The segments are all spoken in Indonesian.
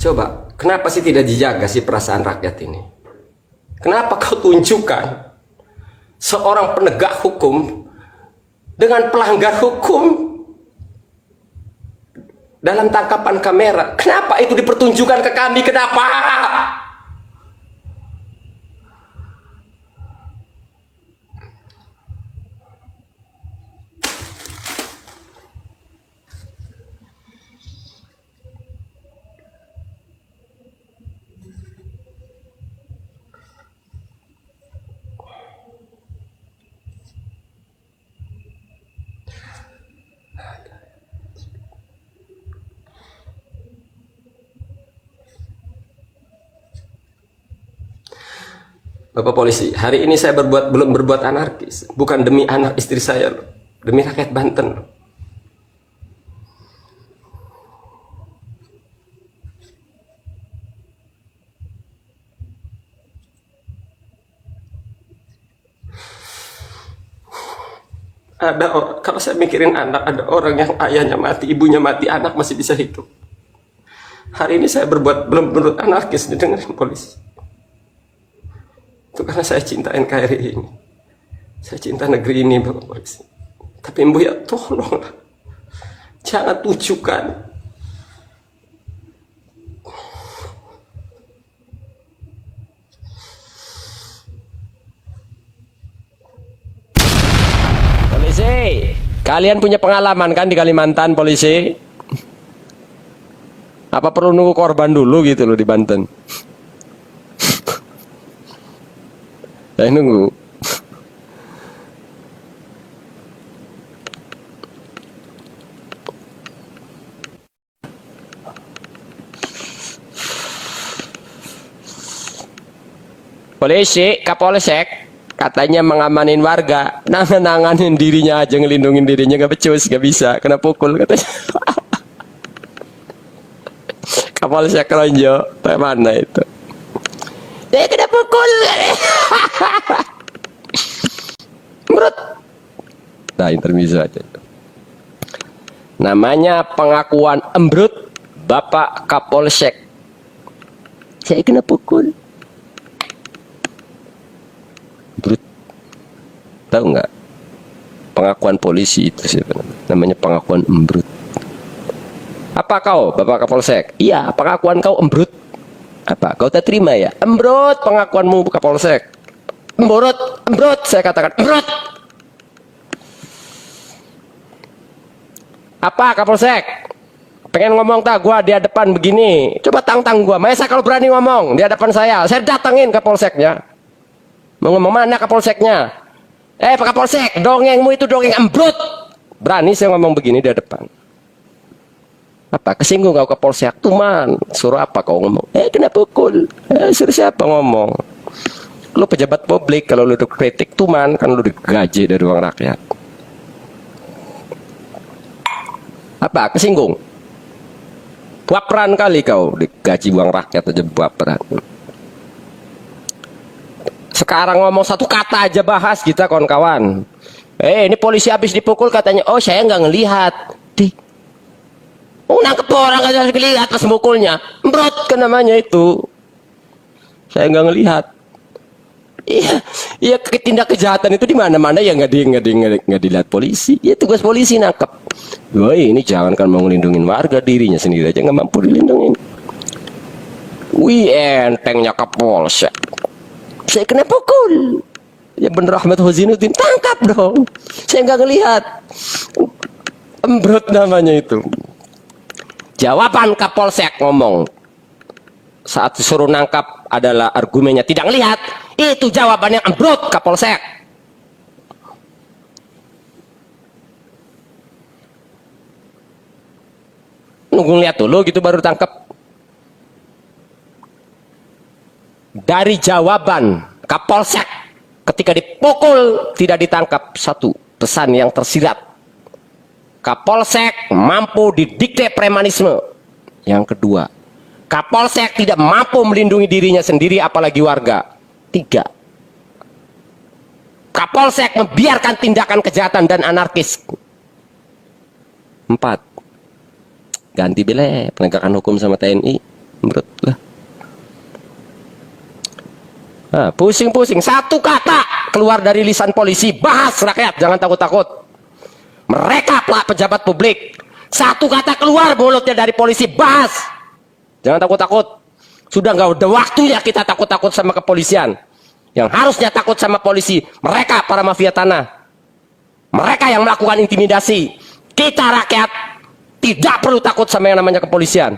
Coba, kenapa sih tidak dijaga sih perasaan rakyat ini? Kenapa kau tunjukkan seorang penegak hukum dengan pelanggar hukum dalam tangkapan kamera? Kenapa itu dipertunjukkan ke kami? Kenapa? Bapak polisi, hari ini saya belum berbuat anarkis, bukan demi anak istri saya, loh. Demi rakyat Banten. Loh. Kalau saya mikirin anak, ada orang yang ayahnya mati, ibunya mati, anak masih bisa hidup. Hari ini saya belum berbuat anarkis, dengerin polisi. Itu karena saya cinta NKRI ini. Saya cinta negeri ini, Bapak polisi. Tapi Mbu ya tolonglah. Jangan tunjukkan. Polisi, kalian punya pengalaman kan di Kalimantan, polisi? Apa perlu nunggu korban dulu gitu loh di Banten? Saya nunggu. Polisi, Kapolsek katanya mengamanin warga, nanganin dirinya aja, ngelindungin dirinya gak becus, gak bisa, kena pukul katanya. Kapolsek Ronjo, mana itu? Saya kena pukul. Menurut nah intermezzo aja. Namanya pengakuan embrut Bapak Kapolsek. Saya kena pukul. Embrut. Tahu nggak? Pengakuan polisi itu sih namanya pengakuan embrut. Apa kau Bapak Kapolsek? Iya, pengakuan kau embrut. Apa kau tak terima ya? Embrut pengakuanmu Kapolsek. Embrut, saya katakan embrut. Apa Kapolsek? Pengen ngomong tak? Gua di hadapan begini. Coba tantang gua. Masa kalau berani ngomong di hadapan saya datangin Kapolseknya. Mau ngomong mana Kapolseknya? Pak Kapolsek, dongengmu itu dongeng embrut. Berani saya ngomong begini di hadapan. Apa kesinggung kau Kapolsek? Tuman, suruh apa kau ngomong? Kena pukul. Suruh siapa ngomong? Lu pejabat publik, kalau lu kritik tuman, kan lu digaji dari uang rakyat. Apa kesinggung? Baperan kali kau, digaji uang rakyat aja baperan. Sekarang ngomong satu kata aja bahas kita kawan-kawan. Ini polisi habis dipukul katanya, oh saya nggak ngelihat. Nangkep orang aja lihat pas mukulnya, embrut kan namanya itu. Saya nggak ngelihat. Iya, tindak kejahatan itu di mana-mana ya nggak dilihat polisi. Ya tugas polisi nangkep. Woi, ini jangan kan mau ngelindungin warga, dirinya sendiri aja nggak mampu dilindungin. Wih, entengnya Kapolsek. Saya kena pukul. Ya bener Ahmad Hozinuddin, tangkap dong. Saya nggak ngelihat. Embrut namanya itu. Jawaban Kapolsek ngomong saat disuruh nangkap adalah argumennya tidak ngelihat. Itu jawabannya embrut Kapolsek. Nunggu lihat dulu gitu baru tangkap. Dari jawaban Kapolsek ketika dipukul tidak ditangkap, satu pesan yang tersirat. Kapolsek mampu didikte premanisme. Yang kedua, Kapolsek tidak mampu melindungi dirinya sendiri apalagi warga. 3, Kapolsek membiarkan tindakan kejahatan dan anarkis. 4, ganti bele penegakan hukum sama TNI. Menurut lah. Nah, pusing-pusing satu kata keluar dari lisan polisi, bahas rakyat, jangan takut-takut. Mereka pejabat publik, satu kata keluar mulutnya dari polisi, bahas, jangan takut-takut. Sudah nggak ada waktunya kita takut-takut sama kepolisian. Yang harusnya takut sama polisi, mereka para mafia tanah, mereka yang melakukan intimidasi. Kita rakyat tidak perlu takut sama yang namanya kepolisian.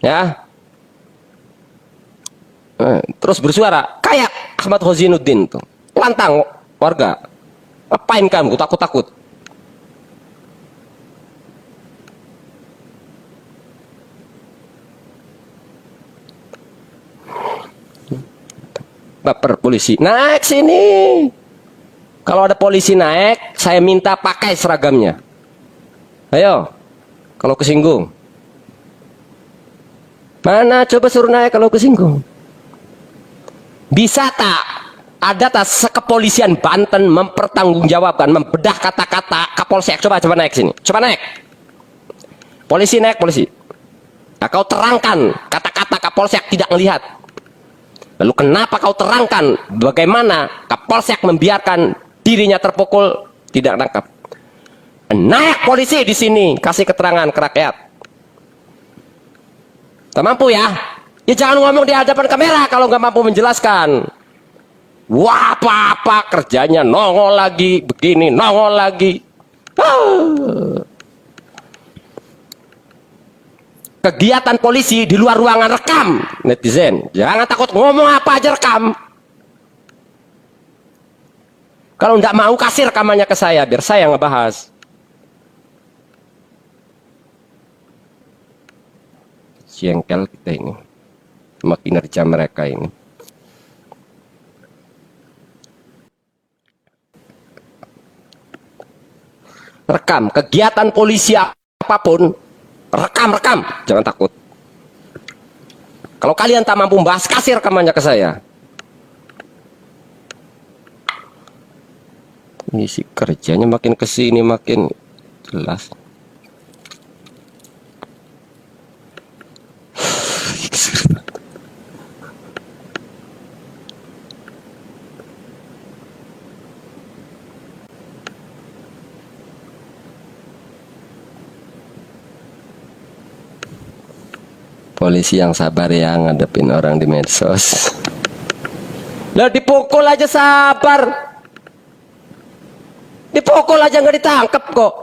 Ya. Terus bersuara kayak Ahmad Hozinuddin tuh, lantang warga, apain kamu takut-takut? Baper polisi naik sini. Kalau ada polisi naik, saya minta pakai seragamnya. Ayo, kalau kesinggung, mana coba suruh naik kalau kesinggung. Bisa tak ada tak sekepolisian Banten mempertanggungjawabkan, membedah kata-kata Kapolsek? Coba naik sini, coba naik. Polisi naik, polisi. Nah, kau terangkan kata-kata Kapolsek tidak melihat. Lalu kenapa kau terangkan bagaimana Kapolsek membiarkan dirinya terpukul, tidak nangkap? Naik polisi di sini, kasih keterangan ke rakyat. Tak mampu ya? Ya jangan ngomong di hadapan kamera kalau nggak mampu menjelaskan. Wah, apa-apa kerjanya nongol lagi, begini nongol lagi. Kegiatan polisi di luar ruangan rekam, netizen. Jangan takut ngomong apa aja rekam. Kalau nggak mau kasih rekamannya ke saya, biar saya ngebahas. Jengkel kita ini sama kinerja mereka ini. Rekam kegiatan polisi apapun, rekam, jangan takut. Kalau kalian tak mampu bahas, kasih rekamannya ke saya. Ini sih kerjanya makin kesini makin jelas. Polisi yang sabar ya ngadepin orang di medsos. Lah dipukul aja sabar, dipukul aja nggak ditangkap kok.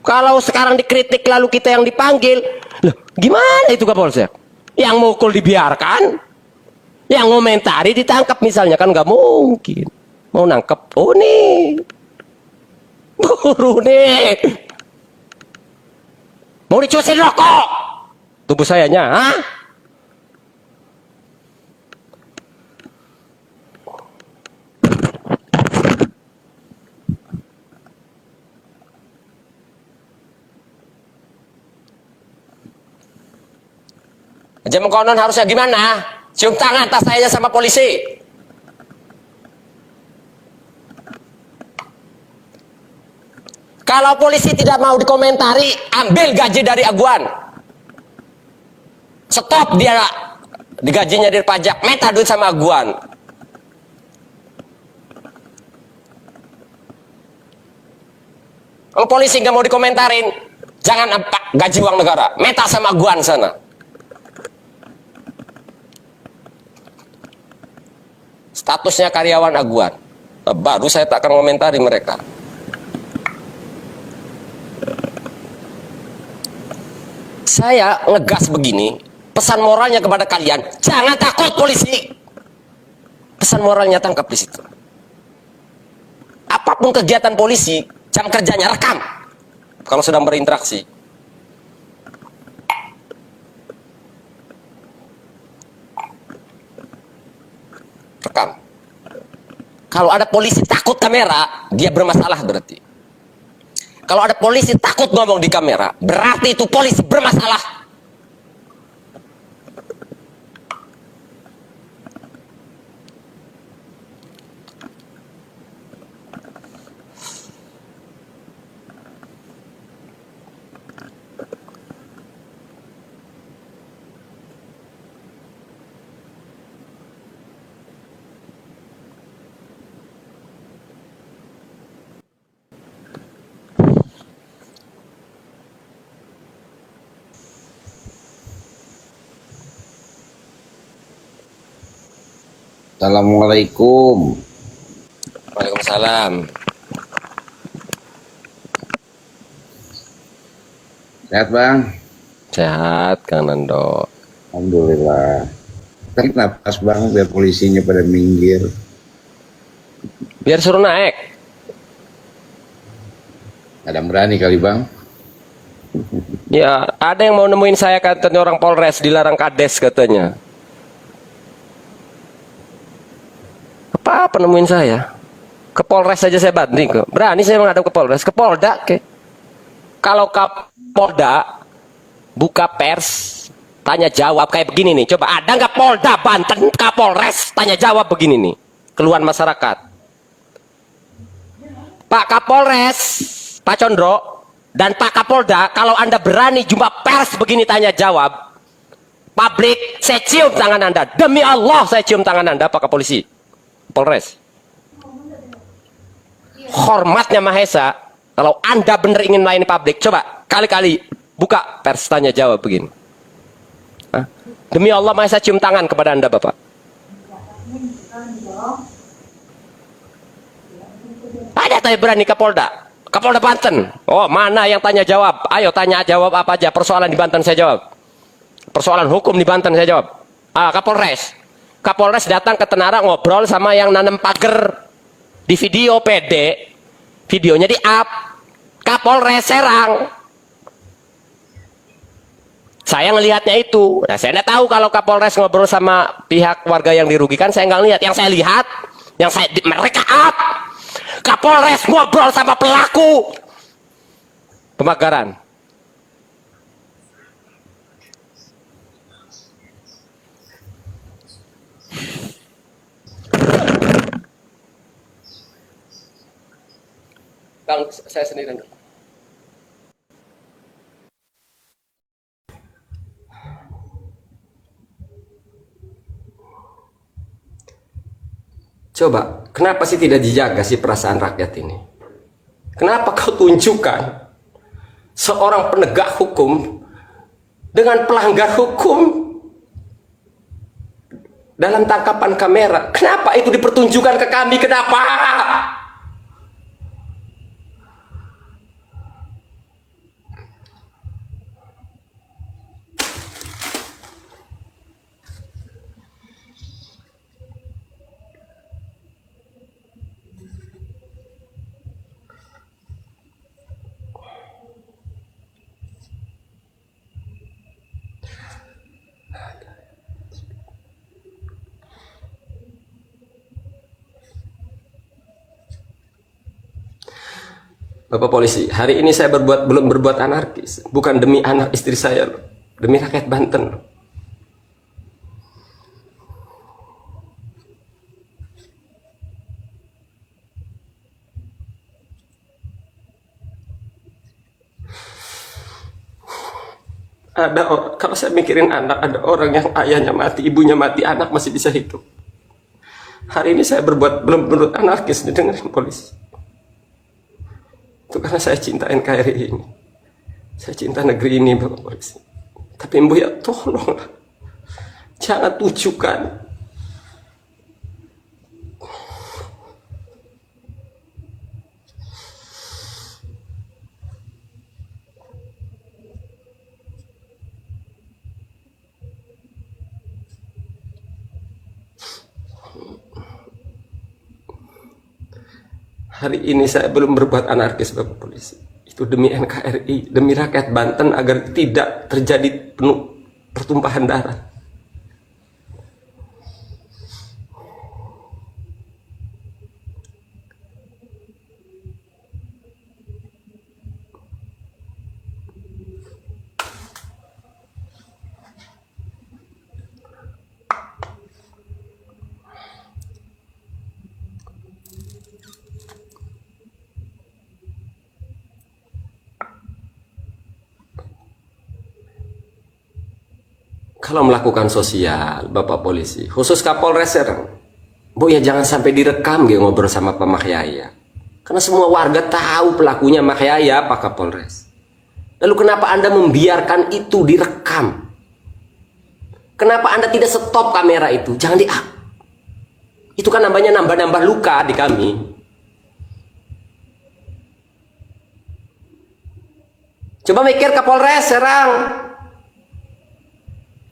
Kalau sekarang dikritik lalu kita yang dipanggil, loh gimana itu Kapolsek? Yang mukul dibiarkan, yang ngomentari ditangkap misalnya, kan nggak mungkin. Mau nangkep, oh nih, buru nih, mau dicuesin rokok tubuh sayanya, hah? Jam konon harusnya gimana? Cium tangan tas saya sama polisi. Kalau polisi tidak mau dikomentari, ambil gaji dari aguan. Stop dia digajinya dari pajak, minta duit sama aguan. Kalau polisi nggak mau dikomentarin, jangan gaji uang negara, minta sama aguan sana. Statusnya karyawan aguan, baru saya tak akan komentari mereka. Saya ngegas begini, pesan moralnya kepada kalian, jangan takut polisi. Pesan moralnya tangkap di situ. Apapun kegiatan polisi, jam kerjanya rekam. Kalau sedang berinteraksi. Rekam. Kalau ada polisi takut kamera, dia bermasalah berarti. Kalau ada polisi takut ngomong di kamera, berarti itu polisi bermasalah. Assalamualaikum. Waalaikumsalam. Sehat bang? Sehat, Kang Nando. Alhamdulillah. Tarik napas bang biar polisinya pada minggir. Biar suruh naik. Ada yang berani kali bang? Ya, ada yang mau nemuin saya katanya orang Polres dilarang kades katanya. Apa nemuin saya? Ke Polres saja saya banding kok. Berani saya menghadap ke Polres, ke Polda ke. Kalau Kapolda buka pers tanya jawab kayak begini nih. Coba ada nggak Polda Banten Kapolres tanya jawab begini nih. Keluhan masyarakat. Pak Kapolres, Pak Condro dan Pak Kapolda, kalau Anda berani jumpa pers begini tanya jawab, publik, saya cium tangan Anda. Demi Allah saya cium tangan Anda Pak Polisi, Polres. Hormatnya Mahesa, kalau Anda benar ingin melayani publik, coba kali-kali buka pers tanya jawab begini. Hah? Demi Allah Mahesa cium tangan kepada Anda Bapak. Ada tanya berani Kapolda Banten. Oh, mana yang tanya jawab? Ayo tanya jawab apa aja. Persoalan di Banten saya jawab. Persoalan hukum di Banten saya jawab. Kapolres datang ke Tenara ngobrol sama yang nanam pagar di video PD. Videonya di up. Kapolres Serang. Saya ngelihatnya itu. Nah, saya nggak tahu kalau Kapolres ngobrol sama pihak warga yang dirugikan. Saya nggak lihat. Yang saya lihat, mereka up. Kapolres ngobrol sama pelaku pemagaran. Bang, saya sendiri. Coba, kenapa sih tidak dijaga sih perasaan rakyat ini? Kenapa kau tunjukkan seorang penegak hukum dengan pelanggar hukum dalam tangkapan kamera? Kenapa itu dipertunjukkan ke kami? Kenapa? Bapak polisi, hari ini saya belum berbuat anarkis, bukan demi anak istri saya, demi rakyat Banten. Kalau saya mikirin anak, ada orang yang ayahnya mati, ibunya mati, anak masih bisa hidup. Hari ini saya belum berbuat anarkis, dengerin polisi. Itu karena saya cinta NKRI ini. Saya cinta negeri ini, Bapak polisi. Tapi Mbak ya tolonglah. Jangan tunjukkan. Hari ini saya belum berbuat anarkis, Bapak polisi. Itu demi NKRI, demi rakyat Banten agar tidak terjadi pertumpahan darah. Kalau melakukan sosial, Bapak polisi, khusus Kapolres Serang, Bu ya jangan sampai direkam gitu ngobrol sama Pak Mahyaya. Karena semua warga tahu pelakunya Mahyaya Pak Kapolres. Lalu kenapa Anda membiarkan itu direkam? Kenapa Anda tidak stop kamera itu? Jangan di-up. Itu kan namanya nambah-nambah luka di kami. Coba mikir Kapolres Serang.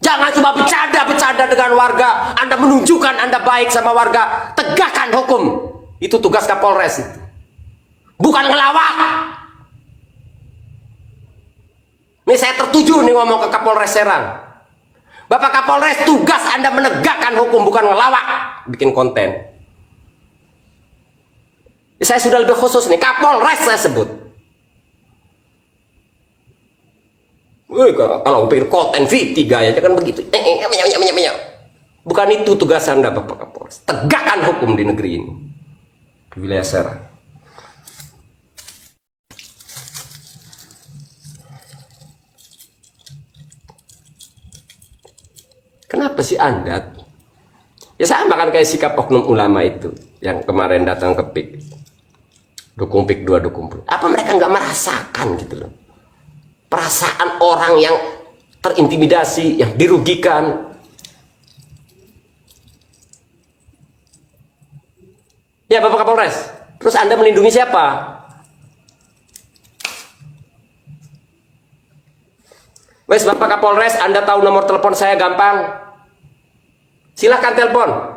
Jangan cuma bercanda-bercanda dengan warga. Anda menunjukkan Anda baik sama warga. Tegakkan hukum. Itu tugas Kapolres. Bukan ngelawak. Ini saya tertuju nih ngomong ke Kapolres Serang. Bapak Kapolres, tugas Anda menegakkan hukum, bukan ngelawak. Bikin konten. Saya sudah lebih khusus nih, Kapolres saya sebut. Kalau pikir konten V3 ya kan begitu. Bukan itu tugas Anda Bapak Kapolres. Tegakkan hukum di negeri ini. Di wilayah Serang. Kenapa sih Anda? Ya sama kan kayak sikap oknum ulama itu yang kemarin datang ke PIK. Dukung PIK 2, dukung PIK. Apa mereka nggak merasakan gitu loh? Perasaan orang yang terintimidasi, yang dirugikan. Ya Bapak Kapolres, terus Anda melindungi siapa? Wes Bapak Kapolres, Anda tahu nomor telepon saya gampang. Silahkan telepon.